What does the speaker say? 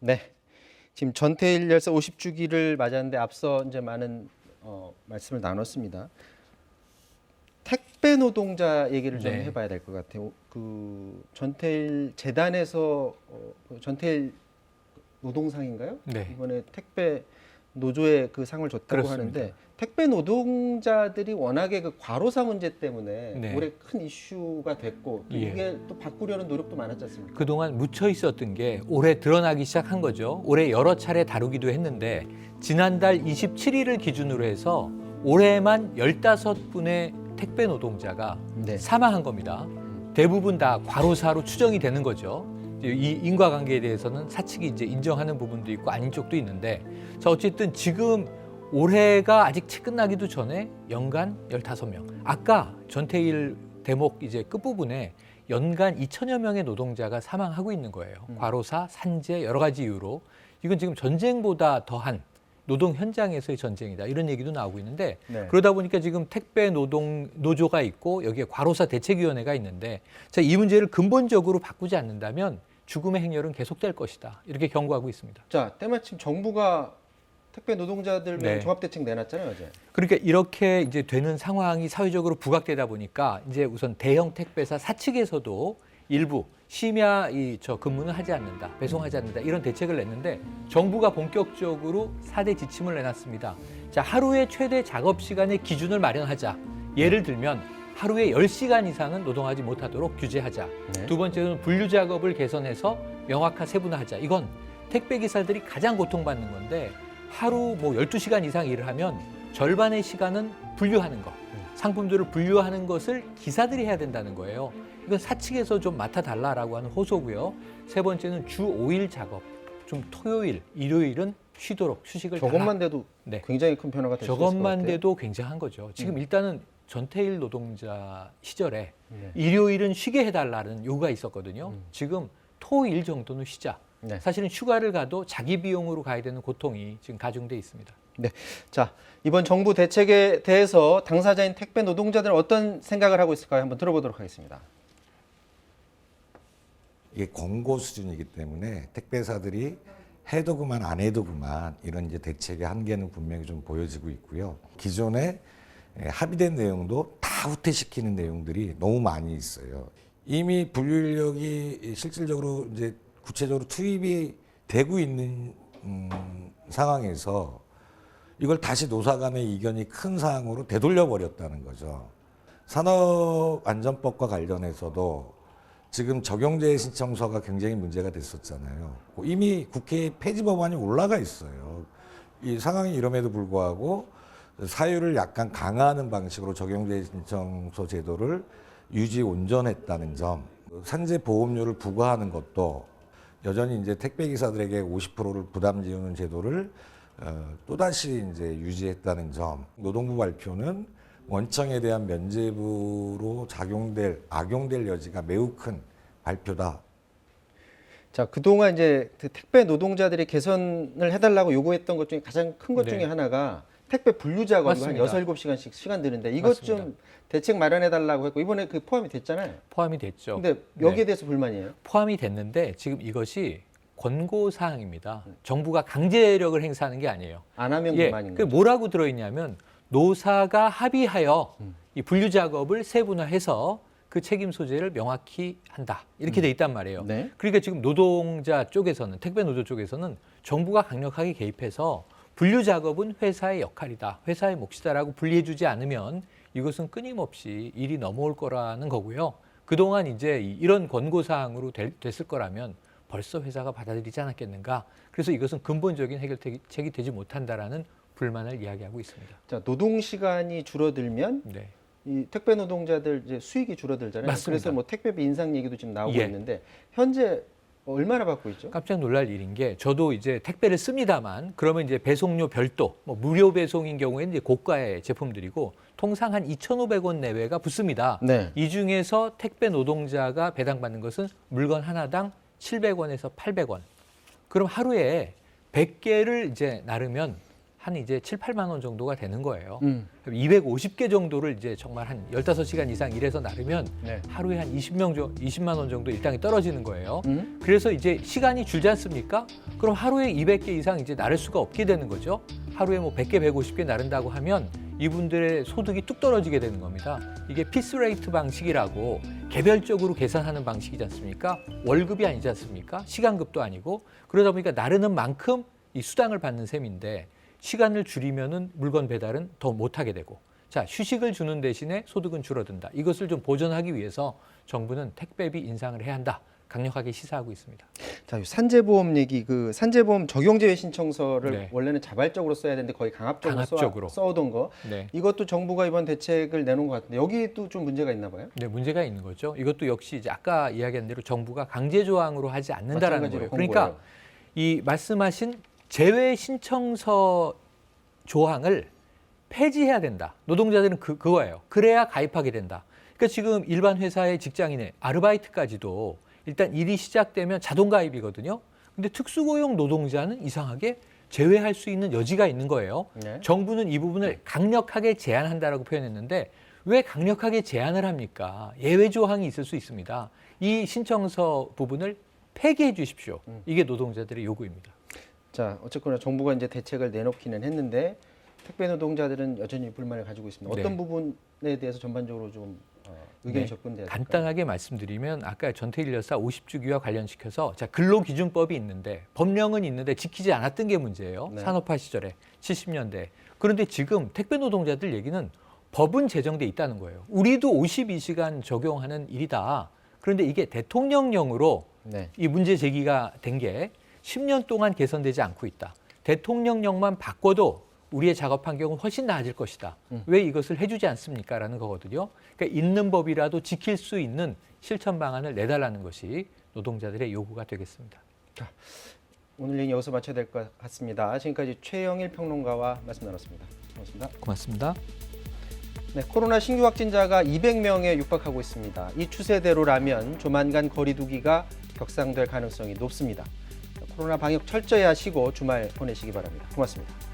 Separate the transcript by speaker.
Speaker 1: 네. 지금 전태일 열사 50주기를 맞았는데 앞서 이제 많은 말씀을 나눴습니다. 택배 노동자 얘기를 좀
Speaker 2: 네.
Speaker 1: 해봐야 될 것 같아요. 그 전태일 재단에서 그 전태일 노동상인가요?
Speaker 2: 네.
Speaker 1: 이번에 택배 노조에 그 상을 줬다고
Speaker 2: 그렇습니다.
Speaker 1: 하는데 택배 노동자들이 워낙에 그 과로사 문제 때문에
Speaker 2: 네.
Speaker 1: 올해 큰 이슈가 됐고 또
Speaker 2: 예.
Speaker 1: 이게 또 바꾸려는 노력도 많았지 않습니까?
Speaker 2: 그동안 묻혀 있었던 게 올해 드러나기 시작한 거죠. 올해 여러 차례 다루기도 했는데 지난달 27일을 기준으로 해서 올해만 15분의 택배 노동자가
Speaker 1: 네.
Speaker 2: 사망한 겁니다. 대부분 다 과로사로 추정이 되는 거죠. 이 인과관계에 대해서는 사측이 이제 인정하는 부분도 있고 아닌 쪽도 있는데, 자 어쨌든 지금 올해가 아직 채 끝나기도 전에 연간 15명. 아까 전태일 대목 이제 끝부분에 연간 2천여 명의 노동자가 사망하고 있는 거예요. 과로사, 산재 여러 가지 이유로. 이건 지금 전쟁보다 더한 노동 현장에서의 전쟁이다. 이런 얘기도 나오고 있는데,
Speaker 1: 네.
Speaker 2: 그러다 보니까 지금 택배 노동 노조가 있고 여기에 과로사 대책위원회가 있는데, 자, 이 문제를 근본적으로 바꾸지 않는다면 죽음의 행렬은 계속될 것이다. 이렇게 경고하고 있습니다.
Speaker 1: 자, 때마침 정부가 택배 노동자들 위한
Speaker 2: 네.
Speaker 1: 종합대책 내놨잖아요, 어제.
Speaker 2: 그러니까 이렇게 이제 되는 상황이 사회적으로 부각되다 보니까 이제 우선 대형 택배사 사측에서도 일부 심야 근무는 하지 않는다, 배송하지 않는다 이런 대책을 냈는데, 정부가 본격적으로 4대 지침을 내놨습니다. 자, 하루에 최대 작업 시간의 기준을 마련하자. 예를 들면 하루에 10시간 이상은 노동하지 못하도록 규제하자.
Speaker 1: 네.
Speaker 2: 두 번째는 분류 작업을 개선해서 명확한 세분화하자. 이건 택배 기사들이 가장 고통받는 건데, 하루 뭐 12시간 이상 일을 하면 절반의 시간은 분류하는 것, 상품들을 분류하는 것을 기사들이 해야 된다는 거예요. 이건 사측에서 좀 맡아달라라고 하는 호소고요. 세 번째는 주 5일 작업, 좀 토요일, 일요일은 쉬도록 휴식을
Speaker 1: 저것만
Speaker 2: 달라.
Speaker 1: 돼도
Speaker 2: 네.
Speaker 1: 굉장히 큰 변화가 될 수 있을 것
Speaker 2: 저것만
Speaker 1: 같아요.
Speaker 2: 돼도 굉장한 거죠. 지금 일단은 전태일 노동자 시절에
Speaker 1: 네.
Speaker 2: 일요일은 쉬게 해달라는 요구가 있었거든요. 지금 토일 정도는 쉬자.
Speaker 1: 네.
Speaker 2: 사실은 휴가를 가도 자기 비용으로 가야 되는 고통이 지금 가중돼 있습니다.
Speaker 1: 네. 자, 이번 정부 대책에 대해서 당사자인 택배 노동자들은 어떤 생각을 하고 있을까요? 한번 들어보도록 하겠습니다.
Speaker 3: 이게 권고 수준이기 때문에 택배사들이 해도 그만 안 해도 그만 이런 이제 대책의 한계는 분명히 좀 보여지고 있고요. 기존에 합의된 내용도 다 후퇴시키는 내용들이 너무 많이 있어요. 이미 분류 인력이 실질적으로 이제 구체적으로 투입이 되고 있는 상황에서 이걸 다시 노사 간의 이견이 큰 사항으로 되돌려 버렸다는 거죠. 산업안전법과 관련해서도 지금 적용제 신청서가 굉장히 문제가 됐었잖아요. 이미 국회에 폐지 법안이 올라가 있어요. 이 상황이 이럼에도 불구하고 사유를 약간 강화하는 방식으로 적용제 신청서 제도를 유지 온전했다는 점, 산재 보험료를 부과하는 것도 여전히 이제 택배 기사들에게 50%를 부담 지우는 제도를 또다시 이제 유지했다는 점, 노동부 발표는 원청에 대한 면제부로 악용될 여지가 매우 큰 발표다.
Speaker 1: 자, 그동안 이제 그 택배 노동자들이 개선을 해달라고 요구했던 것 중에 가장 큰 것
Speaker 2: 네.
Speaker 1: 중에 하나가 택배 분류 작업이 한
Speaker 2: 맞습니다.
Speaker 1: 6, 7시간씩 시간 드는데 이것
Speaker 2: 맞습니다.
Speaker 1: 좀 대책 마련해달라고 했고 이번에 그 포함이 됐잖아요.
Speaker 2: 포함이 됐죠.
Speaker 1: 근데 여기에
Speaker 2: 네.
Speaker 1: 대해서 불만이에요?
Speaker 2: 포함이 됐는데 지금 이것이 권고 사항입니다. 정부가 강제력을 행사하는 게 아니에요.
Speaker 1: 안 하면
Speaker 2: 예,
Speaker 1: 그만인
Speaker 2: 그
Speaker 1: 거죠.
Speaker 2: 뭐라고 들어있냐면 노사가 합의하여 이 분류 작업을 세분화해서 그 책임 소재를 명확히 한다. 이렇게 돼 있단 말이에요.
Speaker 1: 네.
Speaker 2: 그러니까 지금 노동자 쪽에서는, 택배 노조 쪽에서는 정부가 강력하게 개입해서 분류 작업은 회사의 역할이다, 회사의 몫이다라고 분리해주지 않으면 이것은 끊임없이 일이 넘어올 거라는 거고요. 그동안 이제 이런 권고 사항으로 됐을 거라면 벌써 회사가 받아들이지 않았겠는가. 그래서 이것은 근본적인 해결책이 되지 못한다라는 불만을 이야기하고 있습니다.
Speaker 1: 자, 노동 시간이 줄어들면
Speaker 2: 네.
Speaker 1: 이 택배 노동자들 이제 수익이 줄어들잖아요.
Speaker 2: 맞습니다.
Speaker 1: 그래서 뭐 택배비 인상 얘기도 지금 나오고
Speaker 2: 예.
Speaker 1: 있는데 현재 얼마나 받고 있죠?
Speaker 2: 깜짝 놀랄 일인 게, 저도 이제 택배를 씁니다만 그러면 이제 배송료 별도, 뭐 무료 배송인 경우에는 이제 고가의 제품들이고 통상 한 2,500원 내외가 붙습니다.
Speaker 1: 네.
Speaker 2: 이 중에서 택배 노동자가 배당받는 것은 물건 하나당 700원에서 800원. 그럼 하루에 100개를 이제 나르면 한 이제 7, 8만 원 정도가 되는 거예요. 250개 정도를 이제 정말 한 15시간 이상 일해서 나르면
Speaker 1: 네.
Speaker 2: 하루에 한 20만 원 정도 일당이 떨어지는 거예요. 그래서 이제 시간이 줄지 않습니까? 그럼 하루에 200개 이상 이제 나를 수가 없게 되는 거죠. 하루에 뭐 100개, 150개 나른다고 하면 이분들의 소득이 뚝 떨어지게 되는 겁니다. 이게 피스레이트 방식이라고 개별적으로 계산하는 방식이지 않습니까? 월급이 아니지 않습니까? 시간급도 아니고 그러다 보니까 나르는 만큼 이 수당을 받는 셈인데 시간을 줄이면은 물건 배달은 더 못하게 되고 자 휴식을 주는 대신에 소득은 줄어든다. 이것을 좀 보전하기 위해서 정부는 택배비 인상을 해야 한다. 강력하게 시사하고 있습니다.
Speaker 1: 자, 산재보험 얘기, 그 산재보험 적용제외 신청서를
Speaker 2: 네.
Speaker 1: 원래는 자발적으로 써야 되는데 거의 강압적으로
Speaker 2: 강압적으로.
Speaker 1: 써오던 거.
Speaker 2: 네.
Speaker 1: 이것도 정부가 이번 대책을 내놓은 것 같은데 여기도 좀 문제가 있나 봐요.
Speaker 2: 네, 문제가 있는 거죠. 이것도 역시 이제 아까 이야기한 대로 정부가 강제 조항으로 하지 않는다라는
Speaker 1: 마찬가지로
Speaker 2: 거예요. 그러니까
Speaker 1: 공고예요.
Speaker 2: 이 말씀하신 제외 신청서 조항을 폐지해야 된다. 노동자들은 그거예요. 그래야 가입하게 된다. 그러니까 지금 일반 회사의 직장인의 아르바이트까지도 일단 일이 시작되면 자동 가입이거든요. 근데 특수고용 노동자는 이상하게 제외할 수 있는 여지가 있는 거예요.
Speaker 1: 네.
Speaker 2: 정부는 이 부분을 강력하게 제한한다라고 표현했는데 왜 강력하게 제한을 합니까? 예외 조항이 있을 수 있습니다. 이 신청서 부분을 폐기해 주십시오. 이게 노동자들의 요구입니다.
Speaker 1: 자, 어쨌거나 정부가 이제 대책을 내놓기는 했는데 택배 노동자들은 여전히 불만을 가지고 있습니다. 어떤
Speaker 2: 네.
Speaker 1: 부분에 대해서 전반적으로 좀 의견이
Speaker 2: 네.
Speaker 1: 접근돼야 될까요?
Speaker 2: 간단하게 말씀드리면 아까 전태일 여사 50주기와 관련시켜서 자 근로기준법이 있는데 법령은 있는데 지키지 않았던 게 문제예요.
Speaker 1: 네.
Speaker 2: 산업화 시절에 70년대. 그런데 지금 택배 노동자들 얘기는 법은 제정돼 있다는 거예요. 우리도 52시간 적용하는 일이다. 그런데 이게 대통령령으로
Speaker 1: 네.
Speaker 2: 이 문제 제기가 된 게 10년 동안 개선되지 않고 있다. 대통령령만 바꿔도 우리의 작업 환경은 훨씬 나아질 것이다. 왜 이것을 해주지 않습니까? 라는 거거든요. 그러니까 있는 법이라도 지킬 수 있는 실천 방안을 내달라는 것이 노동자들의 요구가 되겠습니다.
Speaker 1: 오늘 얘기 여기서 마쳐야 될 것 같습니다. 지금까지 최영일 평론가와 말씀 나눴습니다. 고맙습니다.
Speaker 2: 고맙습니다.
Speaker 1: 네, 코로나 신규 확진자가 200명에 육박하고 있습니다. 이 추세대로라면 조만간 거리 두기가 격상될 가능성이 높습니다. 코로나 방역 철저히 하시고 주말 보내시기 바랍니다. 고맙습니다.